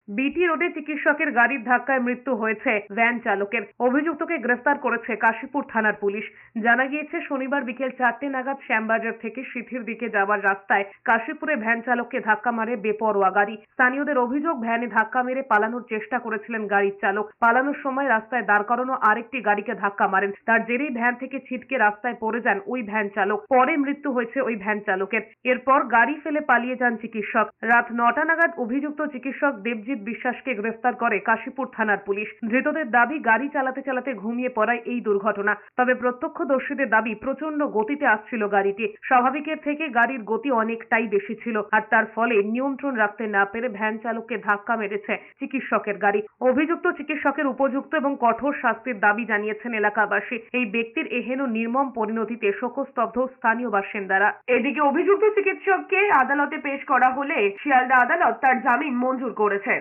বিটি রোডে চিকিৎসকের গাড়ির ধাক্কায় মৃত্যু হয়েছে ভ্যান চালকের। অভিযুক্তকে গ্রেফতার করেছে কাশীপুর থানার পুলিশ। জানা গিয়েছে শনিবার বিকেল 4টে নাগাদ শ্যামবাজার থেকে সিথির দিকে যাওয়ার রাস্তায় কাশীপুরে ভ্যান চালককে ধাক্কা মারে বেপরোয়া গাড়ি। স্থানীয়দের অভিযোগ, ভ্যানে ধাক্কা মেরে পালানোর চেষ্টা করেছিলেন গাড়ির চালক। পালানোর সময় রাস্তায় দাঁড় করানো আরেকটি গাড়িকে ধাক্কা মারেন। তার জেরেই ভ্যান থেকে ছিটকে রাস্তায় পড়ে যান ওই ভ্যান চালক। পরে মৃত্যু হয়েছে ওই ভ্যান চালকের। এরপর গাড়ি ফেলে পালিয়ে যান চিকিৎসক। রাত 9টা নাগাদ অভিযুক্ত চিকিৎসক দেবজিৎ বিশ্বাসকে গ্রেফতার করে কাশীপুর থানার পুলিশ। ধৃতদের দাবি, গাড়ি চালাতে চালাতে ঘুমিয়ে পড়ায় এই দুর্ঘটনা। তবে প্রত্যক্ষদর্শীদের দাবি, প্রচন্ড গতিতে আসছিল গাড়িটি। স্বাভাবিকের থেকে গাড়ির গতি অনেকটাই বেশি ছিল, আর তার ফলে নিয়ন্ত্রণ রাখতে না পেরে ভ্যান চালককে ধাক্কা মেরেছে চিকিৎসকের গাড়ি। অভিযুক্ত চিকিৎসকের উপযুক্ত এবং কঠোর শাস্তির দাবি জানিয়েছেন এলাকাবাসী। এই ব্যক্তির এহেন নির্মম পরিণতিতে শোকস্তব্ধ স্থানীয় বাসিন্দারা। এদিকে অভিযুক্ত চিকিৎসককে আদালতে পেশ করা হলে শিয়ালদা আদালত তার জামিন মঞ্জুর করেছে।